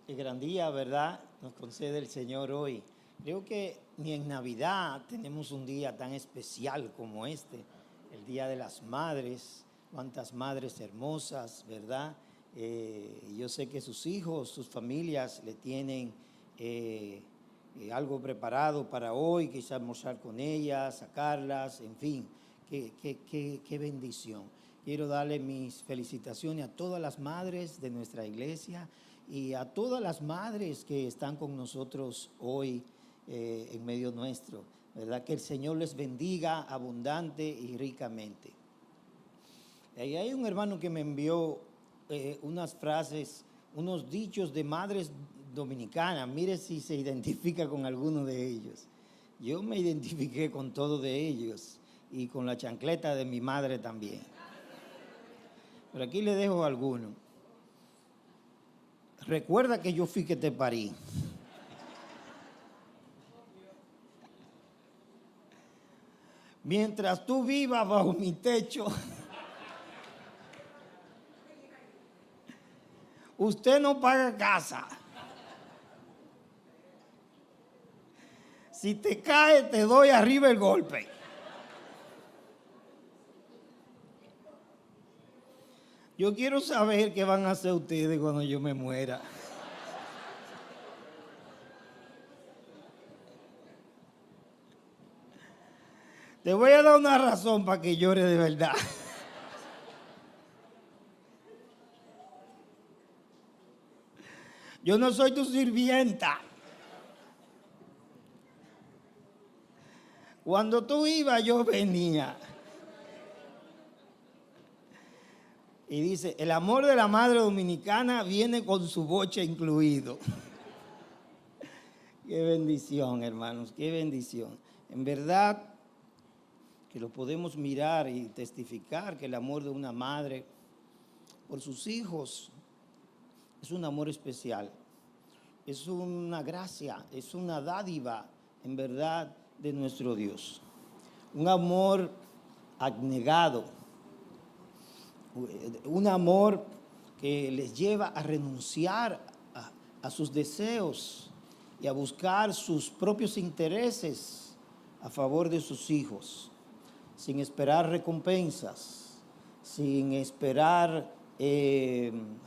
Qué gran día, ¿verdad? Nos concede el Señor hoy. Creo que ni en Navidad tenemos un día tan especial como este, el Día de las Madres. Cuántas madres hermosas, ¿verdad? Yo sé que sus hijos, sus familias le tienen algo preparado para hoy, quizás almorzar con ellas, sacarlas, en fin, qué bendición. Quiero darle mis felicitaciones a todas las madres de nuestra iglesia y a todas las madres que están con nosotros hoy en medio nuestro, ¿verdad? Que el Señor les bendiga abundante y ricamente. Y hay un hermano que me envió unas frases, unos dichos de madres dominicanas. Mire si se identifica con alguno de ellos. Yo me identifiqué con todos de ellos y con la chancleta de mi madre también. Pero aquí le dejo alguno. Recuerda que yo fui que te parí. Mientras tú vivas bajo mi techo, usted no paga casa. Si te cae, te doy arriba el golpe. Yo quiero saber qué van a hacer ustedes cuando yo me muera. Te voy a dar una razón para que llore de verdad. Yo no soy tu sirvienta. Cuando tú ibas, yo venía. Y dice, el amor de la madre dominicana viene con su boche incluido. Qué bendición, hermanos, qué bendición. En verdad que lo podemos mirar y testificar que el amor de una madre por sus hijos es un amor especial. Es una gracia, es una dádiva, en verdad, de nuestro Dios. Un amor abnegado, un amor que les lleva a renunciar a sus deseos y a buscar sus propios intereses a favor de sus hijos, sin esperar recompensas, sin esperar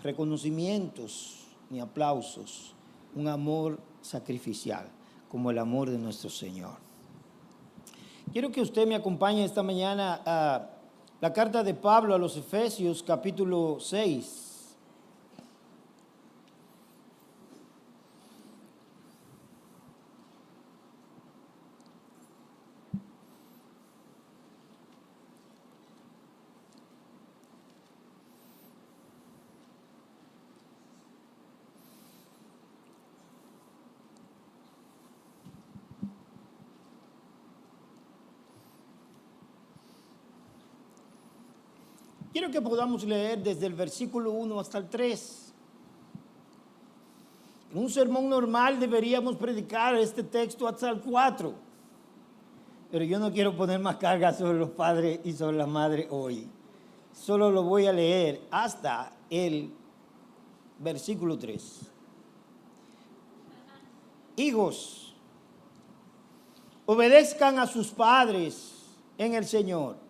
reconocimientos ni aplausos. Un amor sacrificial, como el amor de nuestro Señor. Quiero que usted me acompañe esta mañana a la carta de Pablo a los Efesios, capítulo 6. Quiero que podamos leer desde el versículo 1 hasta el 3. En un sermón normal deberíamos predicar este texto hasta el 4. Pero yo no quiero poner más carga sobre los padres y sobre las madres hoy. Solo lo voy a leer hasta el versículo 3. Hijos, obedezcan a sus padres en el Señor,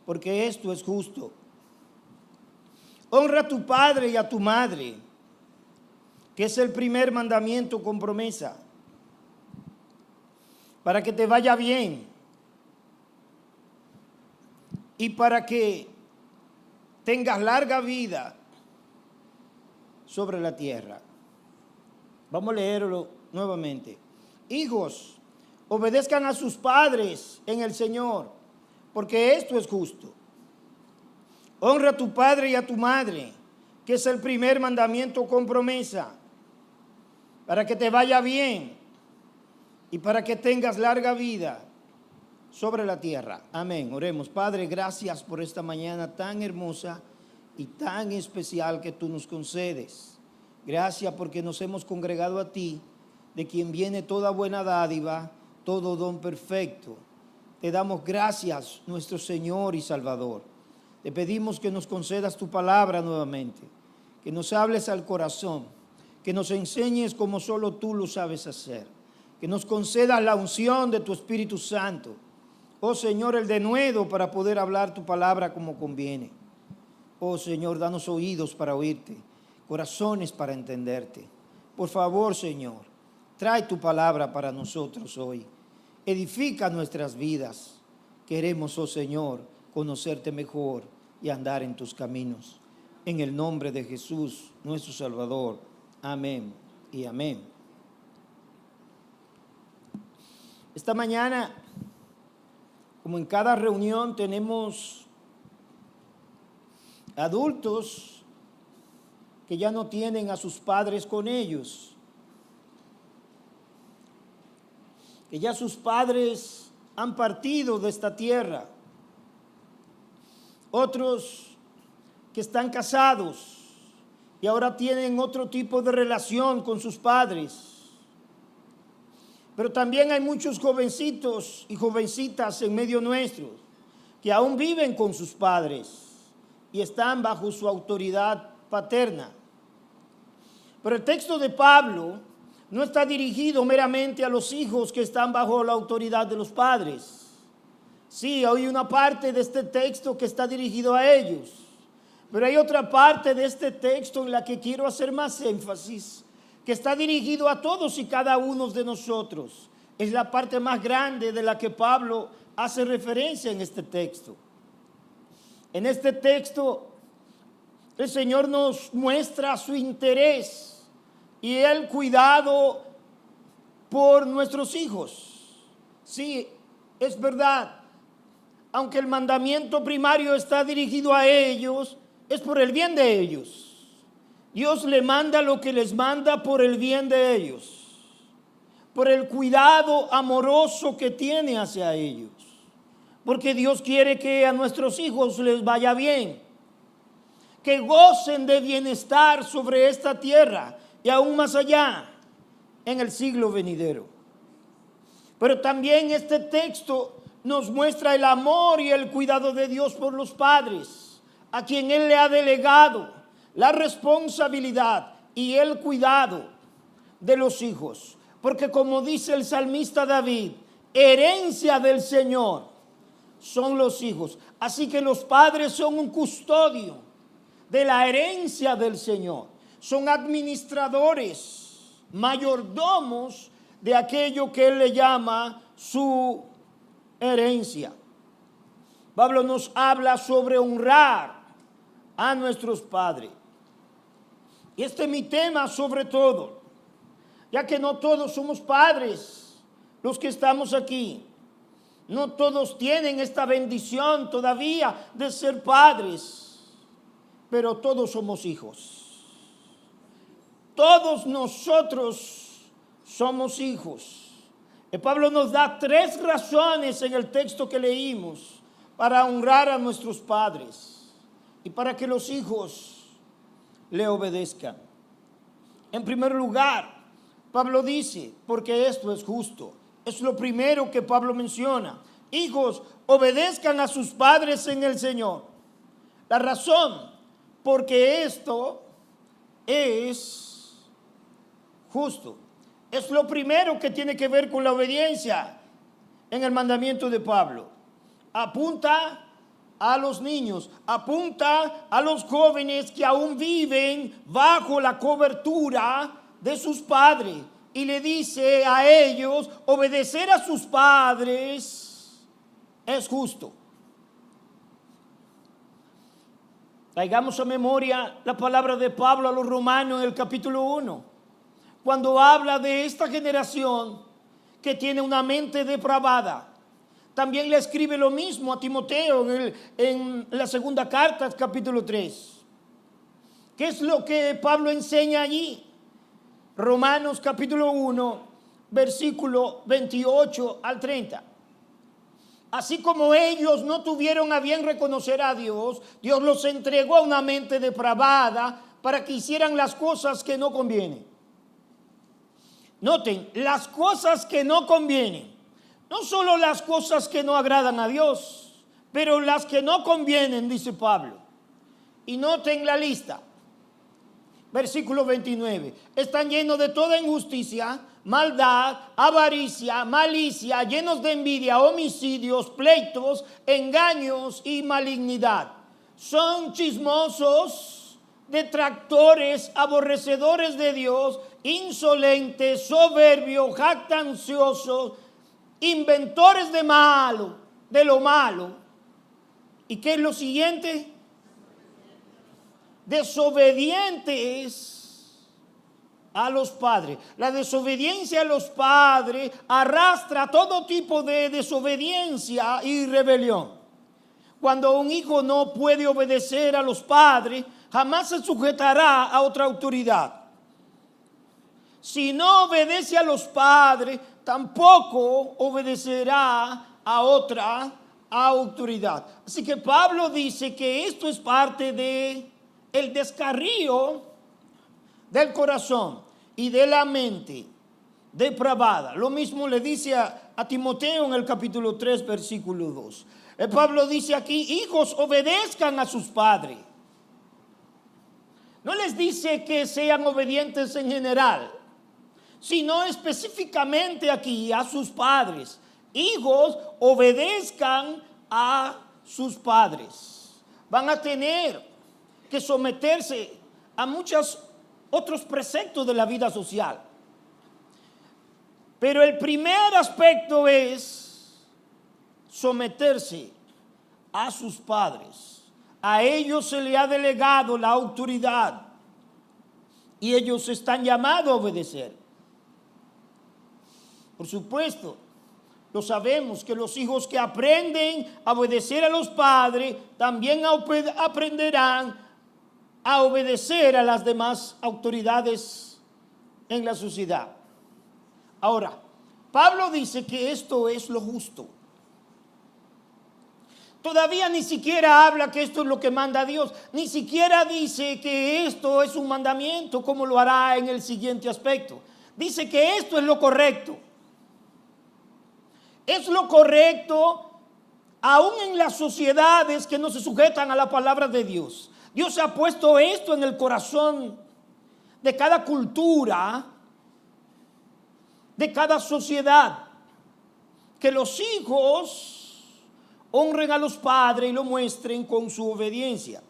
porque esto es justo. Honra a tu padre y a tu madre, que es el primer mandamiento con promesa, para que te vaya bien y para que tengas larga vida sobre la tierra. Vamos a leerlo nuevamente. Hijos, obedezcan a sus padres en el Señor, porque esto es justo. Honra a tu padre y a tu madre, que es el primer mandamiento con promesa, para que te vaya bien y para que tengas larga vida sobre la tierra. Amén. Oremos. Padre, gracias por esta mañana tan hermosa y tan especial que tú nos concedes. Gracias porque nos hemos congregado a ti, de quien viene toda buena dádiva, todo don perfecto. Te damos gracias, nuestro Señor y Salvador. Te pedimos que nos concedas tu palabra nuevamente, que nos hables al corazón, que nos enseñes como solo tú lo sabes hacer, que nos concedas la unción de tu Espíritu Santo. Oh Señor, el denuedo para poder hablar tu palabra como conviene. Oh Señor, danos oídos para oírte, corazones para entenderte. Por favor, Señor, trae tu palabra para nosotros hoy. Edifica nuestras vidas. Queremos, oh Señor, conocerte mejor y andar en tus caminos. En el nombre de Jesús, nuestro Salvador. Amén y amén. Esta mañana, como en cada reunión, tenemos adultos que ya no tienen a sus padres con ellos, que ya sus padres han partido de esta tierra, otros que están casados y ahora tienen otro tipo de relación con sus padres. Pero también hay muchos jovencitos y jovencitas en medio nuestro que aún viven con sus padres y están bajo su autoridad paterna. Pero el texto de Pablo no está dirigido meramente a los hijos que están bajo la autoridad de los padres. Sí, hay una parte de este texto que está dirigido a ellos, pero hay otra parte de este texto en la que quiero hacer más énfasis, que está dirigido a todos y cada uno de nosotros. Es la parte más grande de la que Pablo hace referencia en este texto. En este texto, el Señor nos muestra su interés y el cuidado por nuestros hijos. Sí, es verdad. Aunque el mandamiento primario está dirigido a ellos, es por el bien de ellos. Dios le manda lo que les manda por el bien de ellos, por el cuidado amoroso que tiene hacia ellos. Porque Dios quiere que a nuestros hijos les vaya bien, que gocen de bienestar sobre esta tierra y aún más allá en el siglo venidero. Pero también este texto nos muestra el amor y el cuidado de Dios por los padres, a quien Él le ha delegado la responsabilidad y el cuidado de los hijos. Porque como dice el salmista David, herencia del Señor son los hijos. Así que los padres son un custodio de la herencia del Señor. Son administradores, mayordomos de aquello que Él le llama su herencia. Pablo nos habla sobre honrar a nuestros padres. Y este es mi tema sobre todo, ya que no todos somos padres los que estamos aquí. No todos tienen esta bendición todavía de ser padres, pero todos somos hijos. Todos nosotros somos hijos. Y Pablo nos da 3 razones en el texto que leímos para honrar a nuestros padres y para que los hijos le obedezcan. En primer lugar, Pablo dice, porque esto es justo. Es lo primero que Pablo menciona. Hijos, obedezcan a sus padres en el Señor. La razón, porque esto es justo. Es lo primero que tiene que ver con la obediencia en el mandamiento de Pablo. Apunta a los niños, apunta a los jóvenes que aún viven bajo la cobertura de sus padres y le dice a ellos, obedecer a sus padres es justo. Traigamos a memoria la palabra de Pablo a los romanos en el capítulo 1, cuando habla de esta generación que tiene una mente depravada. También le escribe lo mismo a Timoteo en la segunda carta, capítulo 3. ¿Qué es lo que Pablo enseña allí? Romanos capítulo 1, versículo 28 al 30. Así como ellos no tuvieron a bien reconocer a Dios, Dios los entregó a una mente depravada para que hicieran las cosas que no convienen. Noten, las cosas que no convienen. No solo las cosas que no agradan a Dios, pero las que no convienen, dice Pablo. Y noten la lista. Versículo 29. Están llenos de toda injusticia, maldad, avaricia, malicia, llenos de envidia, homicidios, pleitos, engaños y malignidad. Son chismosos, detractores, aborrecedores de Dios, insolentes, soberbios, jactanciosos, inventores de lo malo. ¿Y qué es lo siguiente? Desobedientes a los padres. La desobediencia a los padres arrastra todo tipo de desobediencia y rebelión. Cuando un hijo no puede obedecer a los padres, jamás se sujetará a otra autoridad. Si no obedece a los padres, tampoco obedecerá a otra autoridad. Así que Pablo dice que esto es parte de el descarrío del corazón y de la mente depravada. Lo mismo le dice a Timoteo en el capítulo 3, versículo 2. Pablo dice aquí: hijos, obedezcan a sus padres. No les dice que sean obedientes en general, sino específicamente aquí a sus padres. Hijos, obedezcan a sus padres. Van a tener que someterse a muchos otros preceptos de la vida social. Pero el primer aspecto es someterse a sus padres. A ellos se le ha delegado la autoridad y ellos están llamados a obedecer. Por supuesto, lo sabemos que los hijos que aprenden a obedecer a los padres también aprenderán a obedecer a las demás autoridades en la sociedad. Ahora, Pablo dice que esto es lo justo. Todavía ni siquiera habla que esto es lo que manda Dios, ni siquiera dice que esto es un mandamiento, como lo hará en el siguiente aspecto. Dice que esto es lo correcto. Es lo correcto aún en las sociedades que no se sujetan a la palabra de Dios. Dios ha puesto esto en el corazón de cada cultura, de cada sociedad, que los hijos honren a los padres y lo muestren con su obediencia.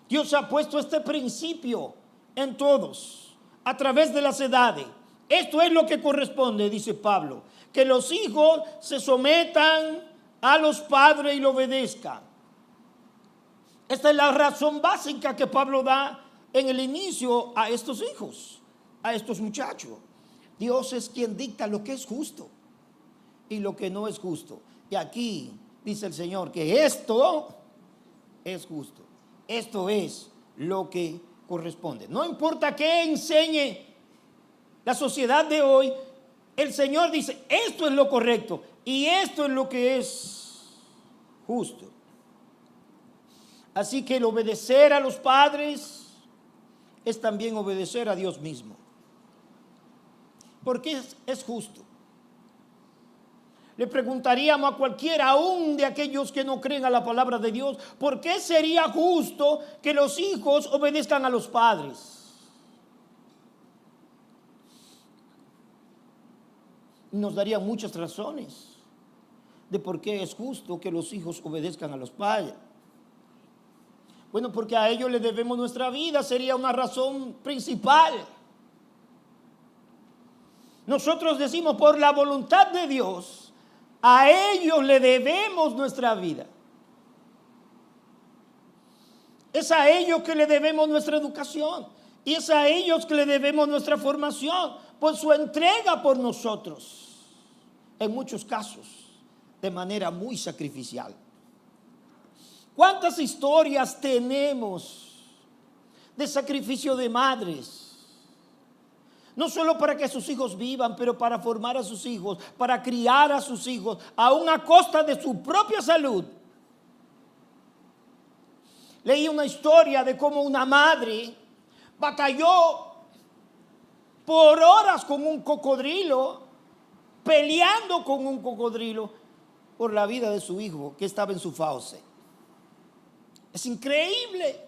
Dios ha puesto este principio en todos, a través de las edades. Esto es lo que corresponde, dice Pablo, que los hijos se sometan a los padres y lo obedezcan. Esta es la razón básica que Pablo da en el inicio a estos hijos, a estos muchachos. Dios es quien dicta lo que es justo y lo que no es justo. Y aquí dice el Señor que esto es justo. Esto es lo que corresponde. No importa qué enseñe la sociedad de hoy, el Señor dice: esto es lo correcto y esto es lo que es justo. Así que el obedecer a los padres es también obedecer a Dios mismo. Porque es justo. Le preguntaríamos a cualquiera, aún de aquellos que no creen a la palabra de Dios, ¿por qué sería justo que los hijos obedezcan a los padres? Nos darían muchas razones de por qué es justo que los hijos obedezcan a los padres. Bueno, porque a ellos les debemos nuestra vida, sería una razón principal. Nosotros decimos: por la voluntad de Dios, a ellos le debemos nuestra vida. Es a ellos que le debemos nuestra educación. Y es a ellos que le debemos nuestra formación, por su entrega por nosotros. En muchos casos, de manera muy sacrificial. ¿Cuántas historias tenemos de sacrificio de madres? No solo para que sus hijos vivan, pero para formar a sus hijos, para criar a sus hijos, aún a costa de su propia salud. Leí una historia de cómo una madre batalló por horas con un cocodrilo, peleando con un cocodrilo por la vida de su hijo que estaba en su fauce. Es increíble.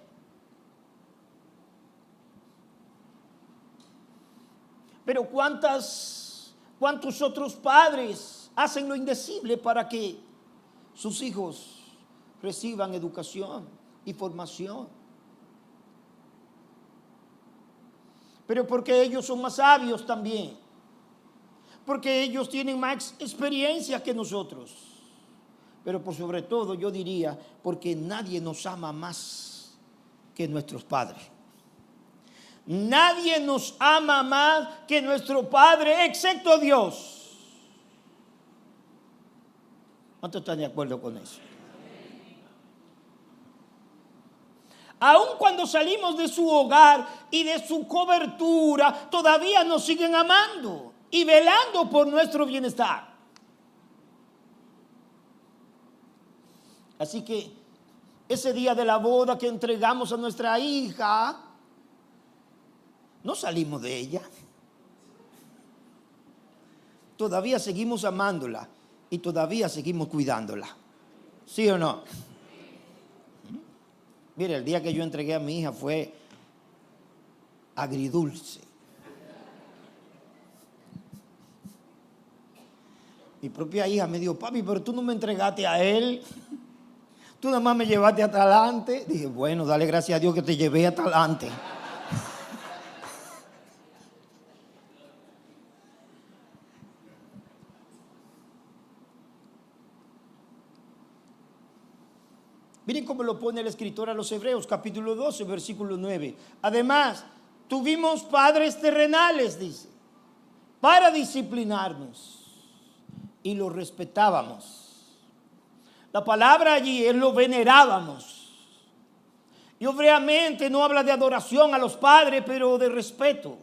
Pero ¿cuántos otros padres hacen lo indecible para que sus hijos reciban educación y formación? Pero porque ellos son más sabios también, porque ellos tienen más experiencia que nosotros, pero por sobre todo yo diría, porque nadie nos ama más que nuestros padres. Nadie nos ama más que nuestro Padre, excepto Dios. ¿Cuántos están de acuerdo con eso? Aun cuando salimos de su hogar y de su cobertura, todavía nos siguen amando y velando por nuestro bienestar. Así que ese día de la boda que entregamos a nuestra hija, no salimos de ella. Todavía seguimos amándola y todavía seguimos cuidándola. ¿Sí o no? Mire, el día que yo entregué a mi hija fue agridulce. Mi propia hija me dijo, papi, pero tú no me entregaste a él. Tú nada más me llevaste hasta adelante. Dije, bueno, dale gracias a Dios que te llevé hasta adelante. Miren cómo lo pone el escritor a los Hebreos, capítulo 12, versículo 9. Además, tuvimos padres terrenales, dice, para disciplinarnos y los respetábamos. La palabra allí es lo venerábamos. Y obviamente no habla de adoración a los padres, pero de respeto.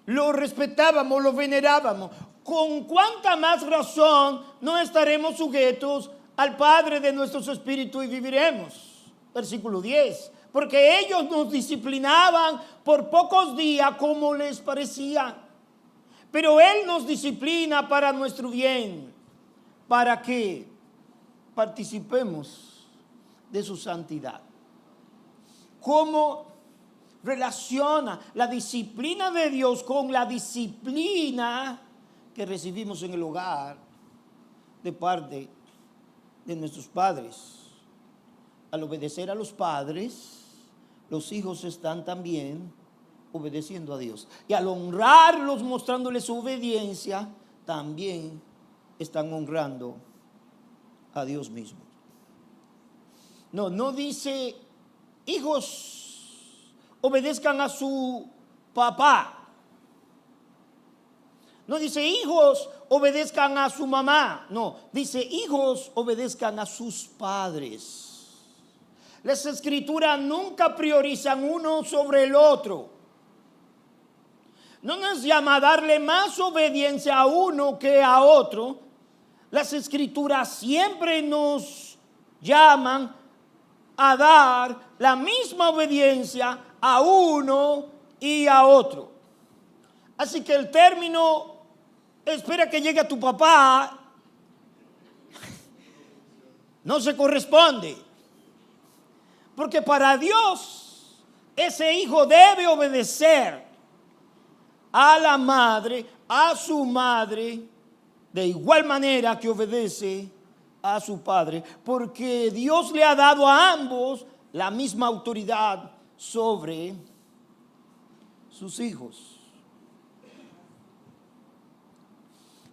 Lo respetábamos, lo venerábamos. ¿Con cuánta más razón no estaremos sujetos al Padre de nuestros espíritus y viviremos? Versículo 10. Porque ellos nos disciplinaban por pocos días como les parecía. Pero Él nos disciplina para nuestro bien, para que participemos de su santidad. ¿Cómo relaciona la disciplina de Dios con la disciplina que recibimos en el hogar de parte de nuestros padres? Al obedecer a los padres, los hijos están también obedeciendo a Dios. Y al honrarlos, mostrándoles su obediencia, también están honrando a Dios mismo. No dice, hijos, obedezcan a su papá. No dice, hijos, obedezcan a su mamá. No, dice, hijos, obedezcan a sus padres. Las escrituras nunca priorizan uno sobre el otro. No nos llama a darle más obediencia a uno que a otro. Las escrituras siempre nos llaman a dar la misma obediencia a uno y a otro. Así que el término, espera que llegue a tu papá, no se corresponde. Porque para Dios, ese hijo debe obedecer a la madre, a su madre, de igual manera que obedece a su padre, porque Dios le ha dado a ambos la misma autoridad sobre sus hijos.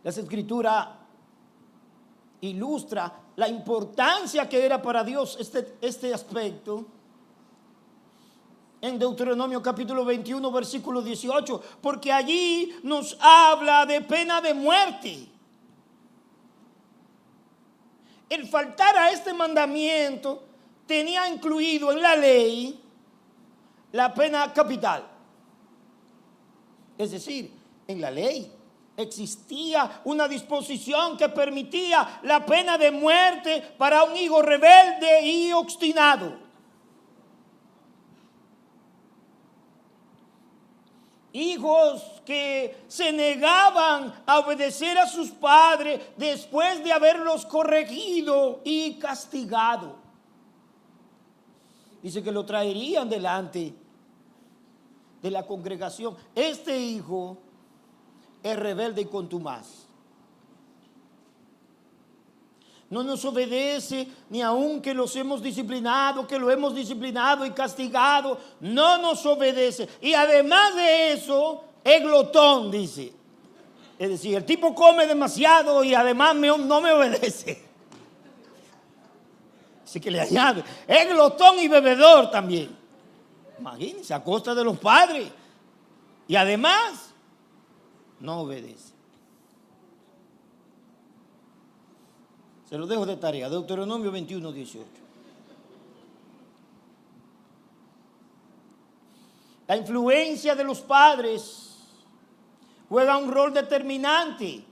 Las escrituras ilustra la importancia que era para Dios este aspecto en Deuteronomio capítulo 21 versículo 18, porque allí nos habla de pena de muerte. El faltar a este mandamiento tenía incluido en la ley la pena capital. Es decir, en la ley existía una disposición que permitía la pena de muerte para un hijo rebelde y obstinado. Hijos que se negaban a obedecer a sus padres después de haberlos corregido y castigado. Dice que lo traerían delante de la congregación, este hijo es rebelde y contumaz. No nos obedece, ni aun que los hemos disciplinado, que lo hemos disciplinado y castigado, no nos obedece. Y además de eso, es glotón, dice. Es decir, el tipo come demasiado y además no me obedece. Así que le añade, es glotón y bebedor también. Imagínense, a costa de los padres. Y además, no obedece. Se lo dejo de tarea, Deuteronomio 21, 18. La influencia de los padres juega un rol determinante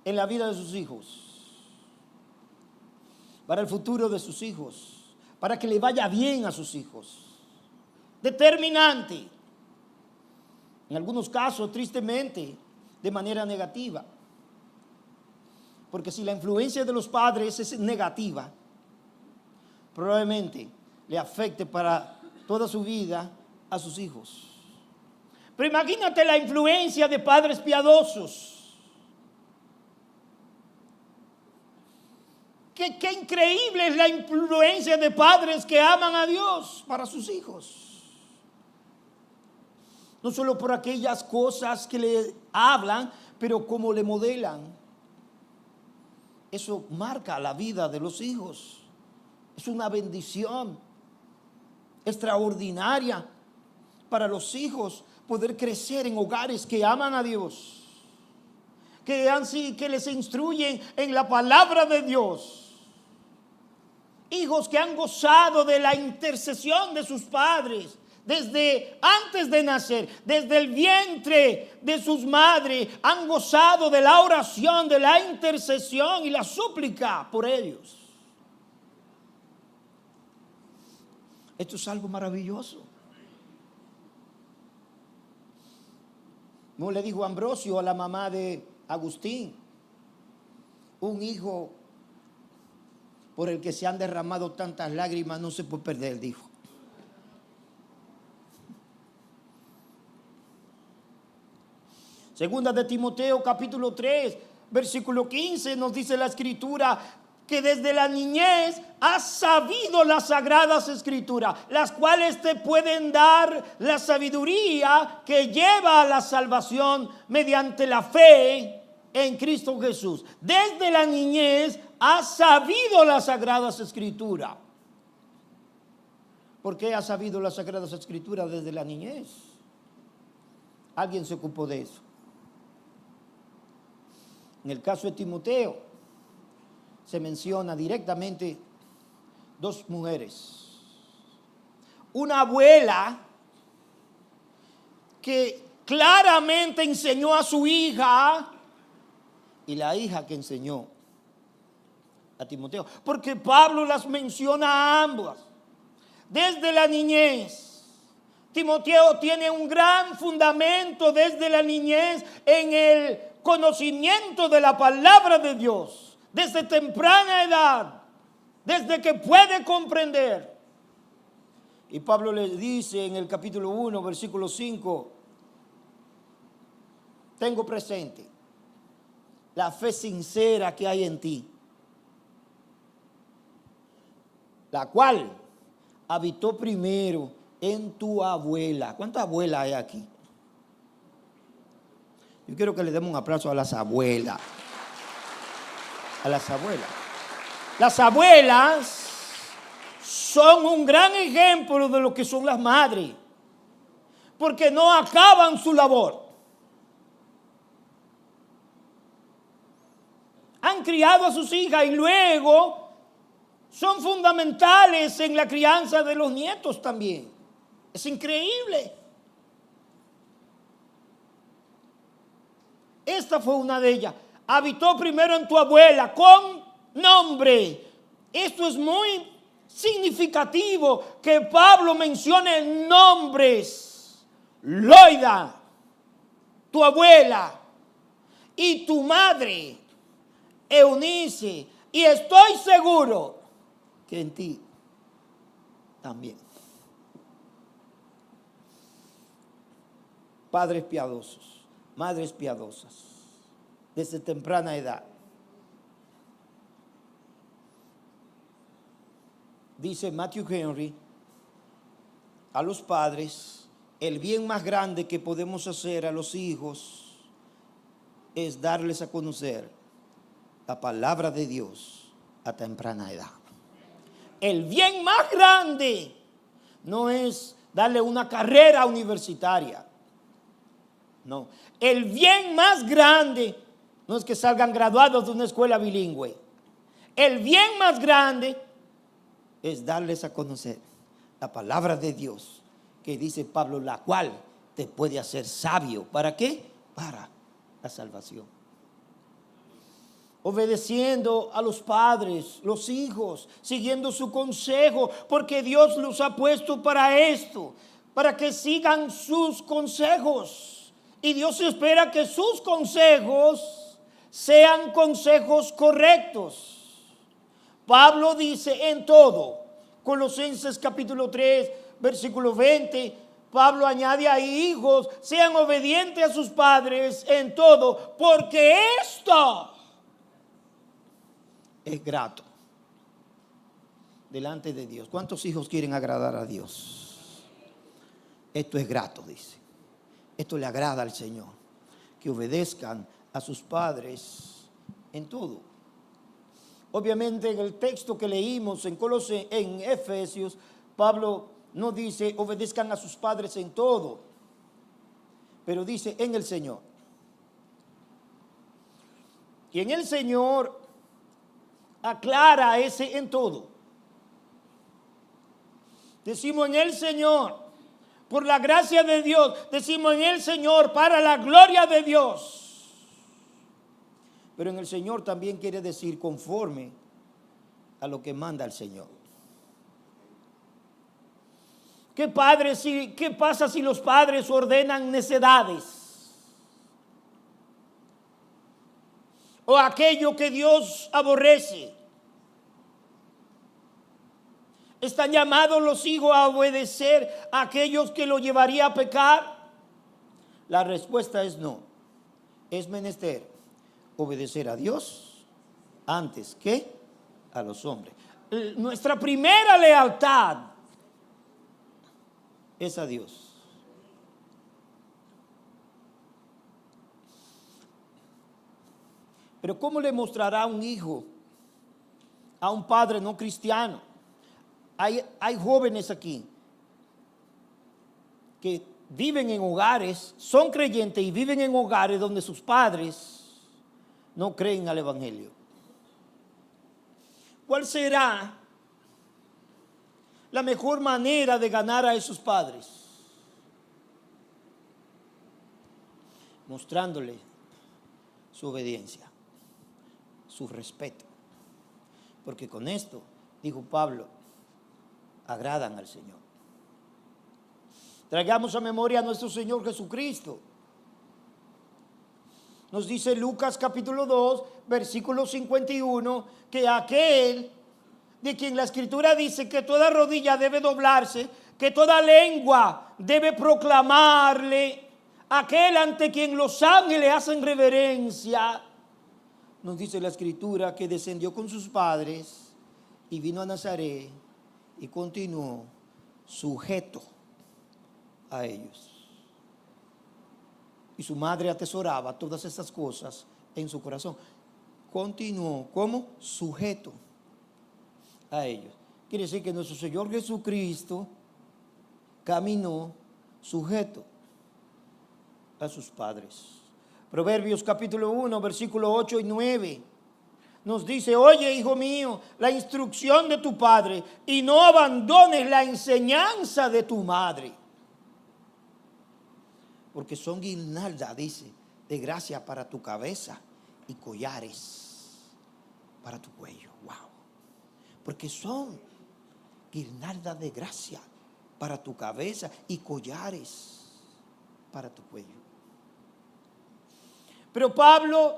en la vida de sus hijos, para el futuro de sus hijos, para que le vaya bien a sus hijos. Determinante. En algunos casos, tristemente, de manera negativa. Porque si la influencia de los padres es negativa, probablemente le afecte para toda su vida a sus hijos. Pero imagínate la influencia de padres piadosos. Qué increíble es la influencia de padres que aman a Dios para sus hijos. No solo por aquellas cosas que le hablan, pero como le modelan. Eso marca la vida de los hijos. Es una bendición extraordinaria para los hijos poder crecer en hogares que aman a Dios, que les instruyen en la palabra de Dios. Hijos que han gozado de la intercesión de sus padres desde antes de nacer, desde el vientre de sus madres, han gozado de la oración, de la intercesión y la súplica por ellos. Esto es algo maravilloso. No le dijo Ambrosio a la mamá de Agustín, un hijo por el que se han derramado tantas lágrimas no se puede perder, dijo. Segunda de Timoteo capítulo 3, versículo 15 nos dice la escritura que desde la niñez has sabido las sagradas escrituras, las cuales te pueden dar la sabiduría que lleva a la salvación mediante la fe en Cristo Jesús. Desde la niñez has sabido las sagradas escrituras. ¿Por qué has sabido las sagradas escrituras desde la niñez? Alguien se ocupó de eso. En el caso de Timoteo, se menciona directamente dos mujeres. Una abuela que claramente enseñó a su hija y la hija que enseñó a Timoteo. Porque Pablo las menciona a ambas. Desde la niñez. Timoteo tiene un gran fundamento desde la niñez en el conocimiento de la palabra de Dios, desde temprana edad, desde que puede comprender. Y Pablo le dice en el capítulo 1, versículo 5, tengo presente la fe sincera que hay en ti, la cual habitó primero en tu abuela. ¿Cuántas abuelas hay aquí? Yo quiero que le demos un aplauso a las abuelas. A las abuelas. Las abuelas son un gran ejemplo de lo que son las madres, porque no acaban su labor. Han criado a sus hijas y luego son fundamentales en la crianza de los nietos también. Es increíble. Esta fue una de ellas. Habitó primero en tu abuela con nombre. Esto es muy significativo que Pablo mencione nombres. Loida, tu abuela, y tu madre, Eunice. Y estoy seguro que en ti también. padres piadosos, madres piadosas, desde temprana edad. Dice Matthew Henry, a los padres, el bien más grande que podemos hacer a los hijos es darles a conocer la palabra de Dios a temprana edad. El bien más grande no es darle una carrera universitaria. No. El bien más grande no es que salgan graduados de una escuela bilingüe. El bien más grande es darles a conocer la palabra de Dios, que dice Pablo, la cual te puede hacer sabio. ¿Para qué? Para la salvación. Obedeciendo a los padres, los hijos, siguiendo su consejo, porque Dios los ha puesto para esto, para que sigan sus consejos. Y Dios espera que sus consejos sean consejos correctos. Pablo dice en todo, Colosenses capítulo 3, versículo 20, Pablo añade ahí, hijos, sean obedientes a sus padres en todo, porque esto es grato delante de Dios. ¿Cuántos hijos quieren agradar a Dios? Esto es grato, dice. Esto le agrada al Señor, que obedezcan a sus padres en todo. Obviamente en el texto que leímos en Efesios, Pablo no dice obedezcan a sus padres en todo, pero dice en el Señor. Y en el Señor aclara ese en todo. Decimos en el Señor, por la gracia de Dios, decimos en el Señor, para la gloria de Dios. Pero en el Señor también quiere decir conforme a lo que manda el Señor. ¿Qué pasa si los padres ordenan necedades? O aquello que Dios aborrece. ¿Están llamados los hijos a obedecer a aquellos que lo llevaría a pecar? La respuesta es no. Es menester obedecer a Dios antes que a los hombres. Nuestra primera lealtad es a Dios. Pero ¿cómo le mostrará un hijo a un padre no cristiano? Hay jóvenes aquí que viven en hogares, son creyentes y viven en hogares donde sus padres no creen al Evangelio. ¿Cuál será la mejor manera de ganar a esos padres? Mostrándole su obediencia, su respeto. Porque con esto, dijo Pablo, agradan al Señor. Traigamos a memoria a nuestro Señor Jesucristo. Nos dice Lucas capítulo 2, versículo 51, que aquel de quien la Escritura dice que toda rodilla debe doblarse, que toda lengua debe proclamarle, aquel ante quien los ángeles hacen reverencia. Nos dice la Escritura que descendió con sus padres y vino a Nazaret y continuó sujeto a ellos. Y su madre atesoraba todas esas cosas en su corazón. Continuó como sujeto a ellos. Quiere decir que nuestro Señor Jesucristo caminó sujeto a sus padres. Proverbios capítulo 1, versículo 8 y 9. Nos dice, oye, hijo mío, la instrucción de tu padre y no abandones la enseñanza de tu madre. Porque son guirnaldas, dice, de gracia para tu cabeza y collares para tu cuello. Wow. Porque son guirnaldas de gracia para tu cabeza y collares para tu cuello. Pero Pablo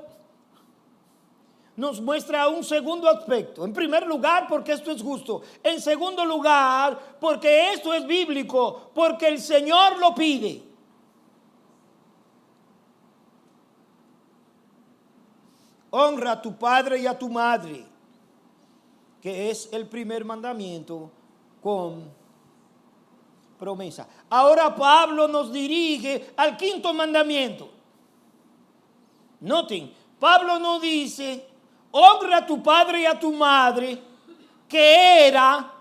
nos muestra un segundo aspecto. En primer lugar, porque esto es justo. En segundo lugar, porque esto es bíblico, porque el Señor lo pide. honra a tu padre y a tu madre, que es el primer mandamiento con promesa. Ahora Pablo nos dirige al quinto mandamiento. Noten, Pablo no dice, honra a tu padre y a tu madre, que era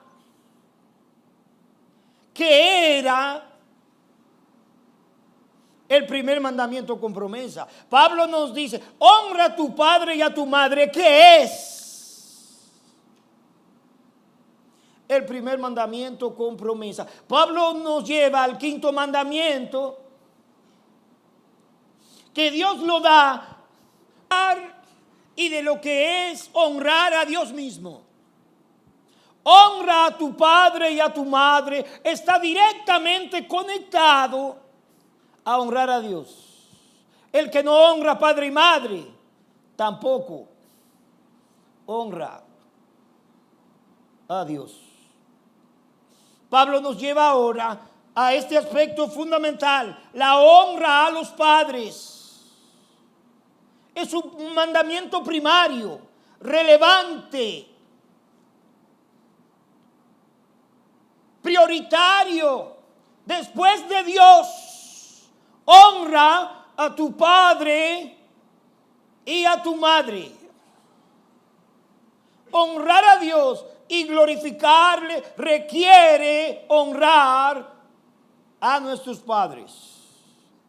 el primer mandamiento con promesa. Pablo nos dice, honra a tu padre y a tu madre, que es el primer mandamiento con promesa. Pablo nos lleva al quinto mandamiento, que Dios lo da, y de lo que es honrar a Dios mismo. Honra a tu padre y a tu madre está directamente conectado a honrar a Dios. El que no honra a padre y madre tampoco honra a Dios. Pablo nos lleva ahora a este aspecto fundamental, la honra a los padres. Es un mandamiento primario, relevante, prioritario. Después de Dios, honra a tu padre y a tu madre. Honrar a Dios y glorificarle requiere honrar a nuestros padres.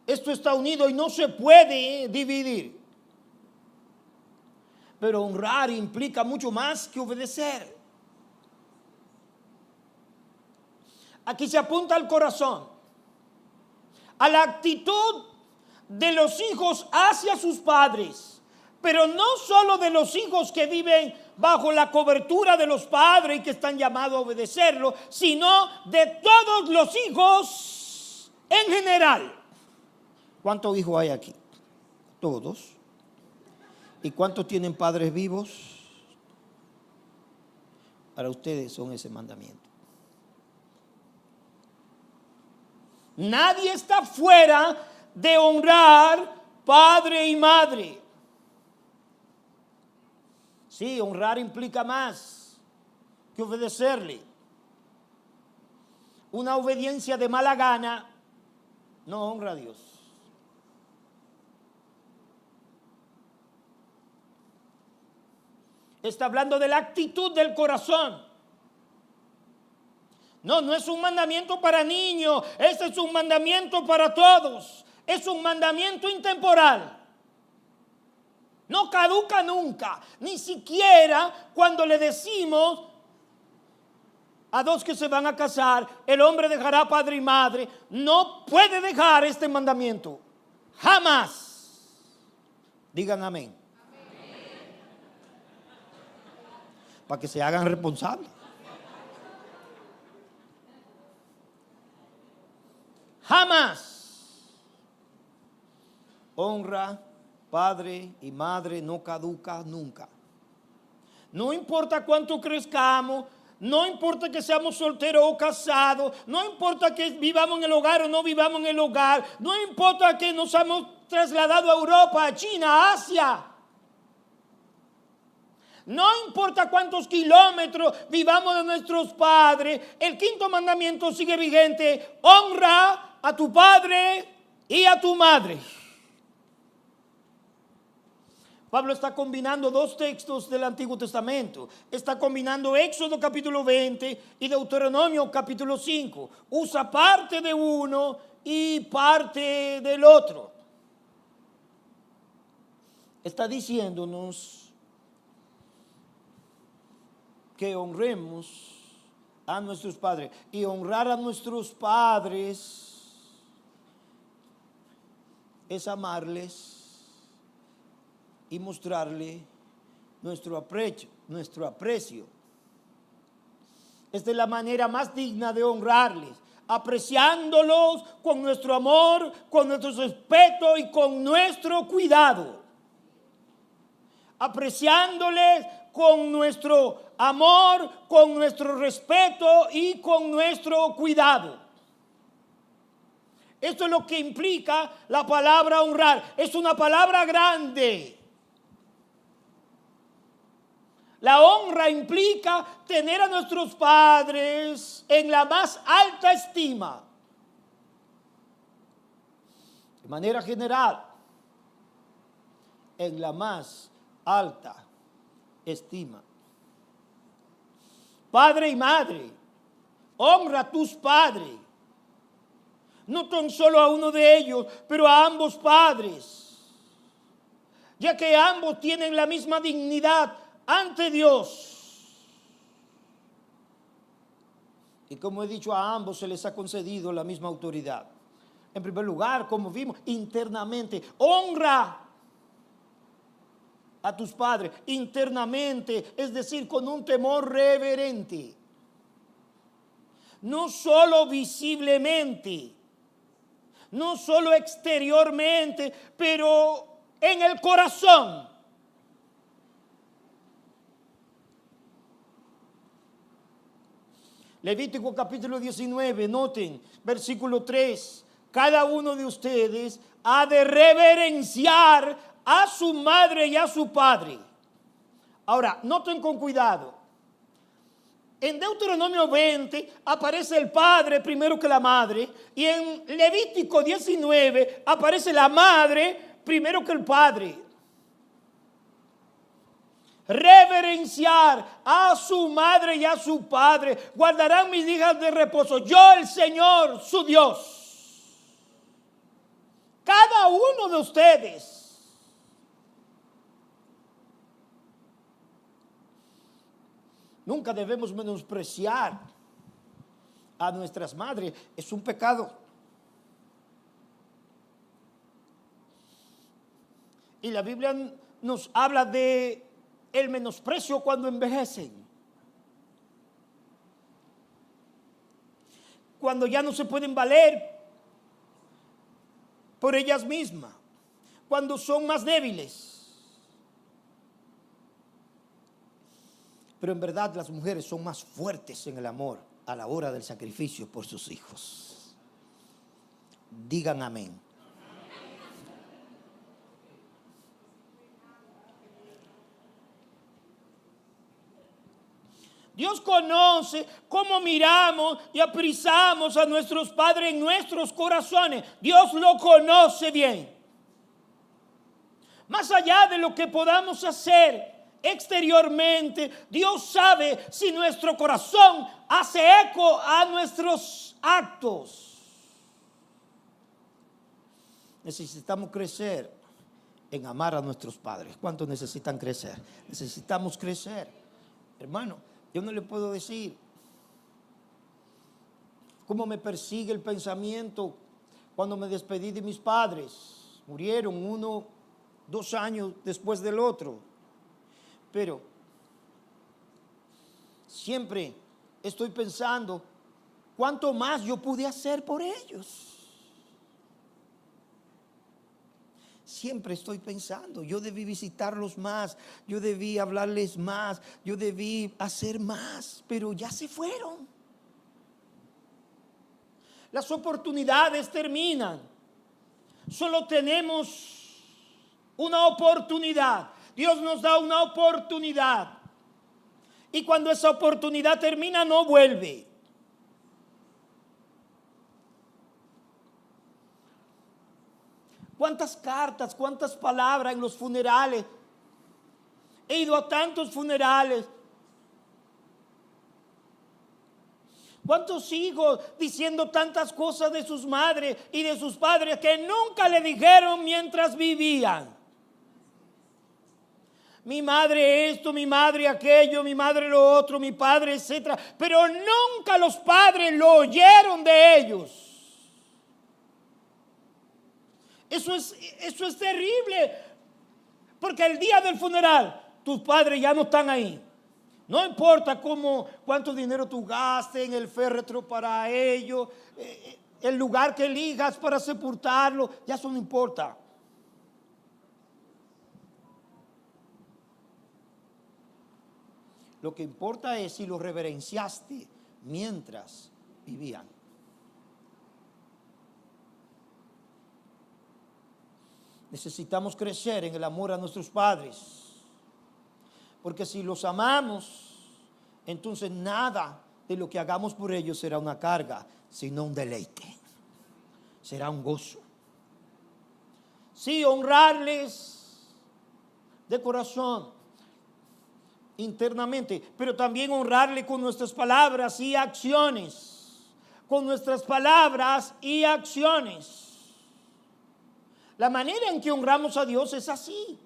Esto está unido y no se puede dividir. Pero honrar implica mucho más que obedecer. Aquí se apunta al corazón, a la actitud de los hijos hacia sus padres, pero no solo de los hijos que viven bajo la cobertura de los padres y que están llamados a obedecerlo, sino de todos los hijos en general. ¿Cuántos hijos hay aquí? Todos. ¿Y cuántos tienen padres vivos? Para ustedes son ese mandamiento. Nadie está fuera de honrar padre y madre. Sí, honrar implica más que obedecerle. Una obediencia de mala gana no honra a Dios. Está hablando de la actitud del corazón. No es un mandamiento para niños, este es un mandamiento para todos. Es un mandamiento intemporal. No caduca nunca, ni siquiera cuando le decimos a dos que se van a casar, el hombre dejará padre y madre. No puede dejar este mandamiento, jamás. Digan amén. Para que se hagan responsables. Jamás. Honra, padre y madre no caduca nunca. No importa cuánto crezcamos, no importa que seamos solteros o casados, no importa que vivamos en el hogar o no vivamos en el hogar, no importa que nos hemos trasladado a Europa, a China, a Asia. No importa cuántos kilómetros vivamos de nuestros padres, el quinto mandamiento sigue vigente: honra a tu padre y a tu madre. Pablo está combinando dos textos del Antiguo Testamento. Está combinando Éxodo capítulo 20 y Deuteronomio capítulo 5. Usa parte de uno y parte del otro. Está diciéndonos que honremos a nuestros padres. Y honrar a nuestros padres es amarles y mostrarle nuestro aprecio. Esta es la manera más digna de honrarles, apreciándolos con nuestro amor, con nuestro respeto y con nuestro cuidado. Apreciándoles con nuestro amor, con nuestro respeto y con nuestro cuidado. Esto es lo que implica la palabra honrar. Es una palabra grande. La honra implica tener a nuestros padres en la más alta estima. De manera general, en la más alta estima. Padre y madre, honra a tus padres. No tan solo a uno de ellos, pero a ambos padres, ya que ambos tienen la misma dignidad ante Dios. Y como he dicho, a ambos se les ha concedido la misma autoridad. En primer lugar, como vimos, internamente, honra a tus padres, internamente, es decir, con un temor reverente. No solo visiblemente, no solo exteriormente, pero en el corazón. Levítico capítulo 19, noten, versículo 3. Cada uno de ustedes ha de reverenciar a su madre y a su padre. Ahora, noten con cuidado. En Deuteronomio 20 aparece el padre primero que la madre, y en Levítico 19 aparece la madre primero que el padre. Reverenciar a su madre y a su padre. Guardarán mis días de reposo. Yo, el Señor, su Dios. Cada uno de ustedes. Nunca debemos menospreciar a nuestras madres. Es un pecado. Y la Biblia nos habla de el menosprecio cuando envejecen. Cuando ya no se pueden valer por ellas mismas. Cuando son más débiles. Pero en verdad las mujeres son más fuertes en el amor a la hora del sacrificio por sus hijos. Digan amén. Dios conoce cómo miramos y apreciamos a nuestros padres en nuestros corazones. Dios lo conoce bien. Más allá de lo que podamos hacer exteriormente, Dios sabe si nuestro corazón hace eco a nuestros actos. Necesitamos crecer en amar a nuestros padres. ¿Cuántos necesitan crecer? Necesitamos crecer. Hermano, yo no le puedo decir cómo me persigue el pensamiento cuando me despedí de mis padres. Murieron uno, 2 años después del otro. Pero siempre estoy pensando cuánto más yo pude hacer por ellos. Siempre estoy pensando, yo debí visitarlos más, yo debí hablarles más, yo debí hacer más, pero ya se fueron. Las oportunidades terminan. Solo tenemos una oportunidad. Dios nos da una oportunidad. Y cuando esa oportunidad termina, no vuelve. ¿Cuántas cartas, cuántas palabras en los funerales? He ido a tantos funerales. ¿Cuántos hijos diciendo tantas cosas de sus madres y de sus padres que nunca le dijeron mientras vivían? Mi madre esto, mi madre aquello, mi madre lo otro, mi padre, etcétera. Pero nunca los padres lo oyeron de ellos. Eso es terrible. Porque el día del funeral, tus padres ya no están ahí. No importa cuánto dinero tú gastes en el féretro para ellos, el lugar que elijas para sepultarlo, ya eso no importa. Lo que importa es si lo reverenciaste mientras vivían. Necesitamos crecer en el amor a nuestros padres. Porque si los amamos, entonces nada de lo que hagamos por ellos será una carga, sino un deleite. Será un gozo. Sí, honrarles de corazón, internamente, pero también honrarle con nuestras palabras y acciones. Con nuestras palabras y acciones. La manera en que honramos a Dios es así.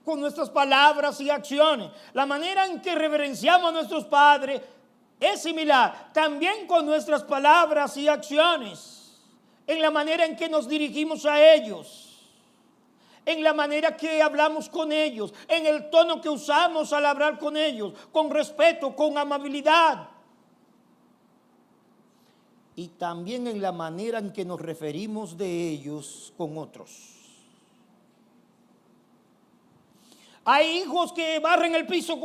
Con nuestras palabras y acciones. La manera en que reverenciamos a nuestros padres es similar. También con nuestras palabras y acciones. En la manera en que nos dirigimos a ellos. En la manera que hablamos con ellos. En el tono que usamos al hablar con ellos. Con respeto, con amabilidad. Y también en la manera en que nos referimos de ellos con otros. Hay hijos que barren el piso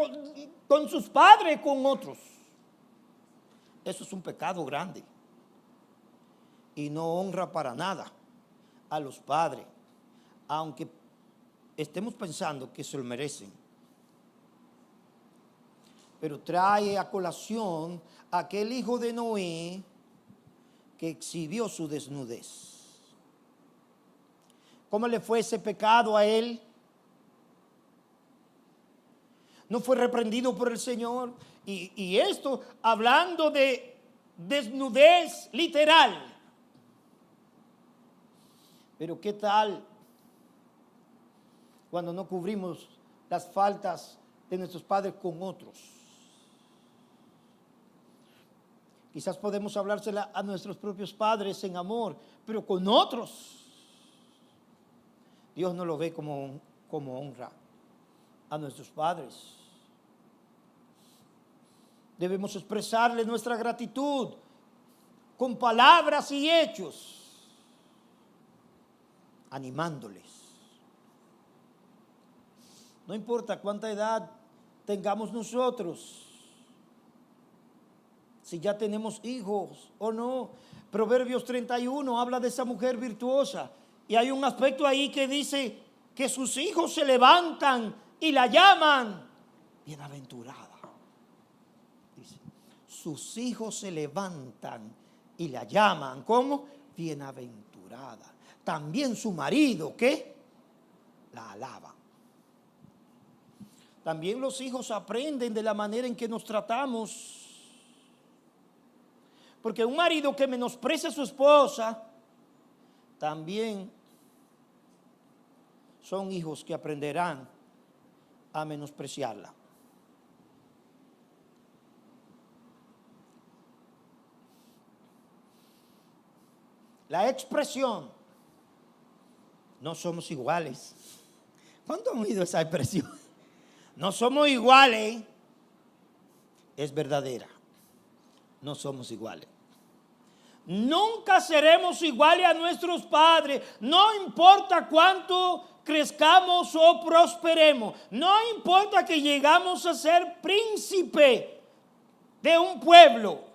con sus padres, con otros. Eso es un pecado grande. Y no honra para nada a los padres, aunque estemos pensando que se lo merecen. Pero trae a colación aquel hijo de Noé que exhibió su desnudez. ¿Cómo le fue ese pecado a él? No fue reprendido por el Señor. Y esto hablando de desnudez literal. Pero ¿qué tal cuando no cubrimos las faltas de nuestros padres con otros? Quizás podemos hablársela a nuestros propios padres en amor, pero con otros Dios no lo ve como honra a nuestros padres. Debemos expresarle nuestra gratitud con palabras y hechos, animándoles. No importa cuánta edad tengamos nosotros, si ya tenemos hijos o no. Proverbios 31 habla de esa mujer virtuosa. Y hay un aspecto ahí que dice que sus hijos se levantan y la llaman bienaventurada. Dice, sus hijos se levantan y la llaman, ¿cómo? Bienaventurada. También su marido, ¿qué? La alaba. También los hijos aprenden de la manera en que nos tratamos. Porque un marido que menosprecia a su esposa, también son hijos que aprenderán a menospreciarla. La expresión, no somos iguales. ¿Cuánto han oído esa expresión? No somos iguales, es verdadera. No somos iguales. Nunca seremos iguales a nuestros padres. No importa cuánto crezcamos o prosperemos. No importa que llegamos a ser príncipe de un pueblo.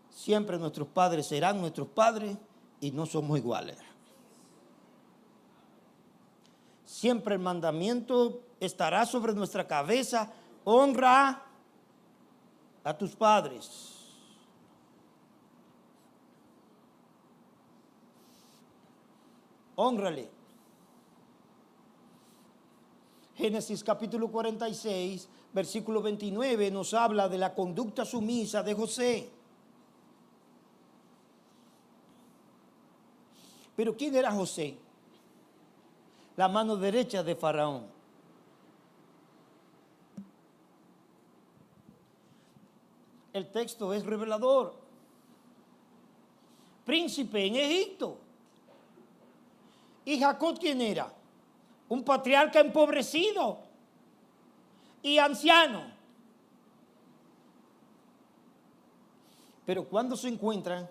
Siempre nuestros padres serán nuestros padres y no somos iguales. Siempre el mandamiento estará sobre nuestra cabeza. Honra a tus padres. Hónrale. Génesis capítulo 46, versículo 29 nos habla de la conducta sumisa de José. Pero ¿quién era José? La mano derecha de Faraón. El texto es revelador. Príncipe en Egipto. ¿Y Jacob quién era? Un patriarca empobrecido y anciano. Pero cuando se encuentran,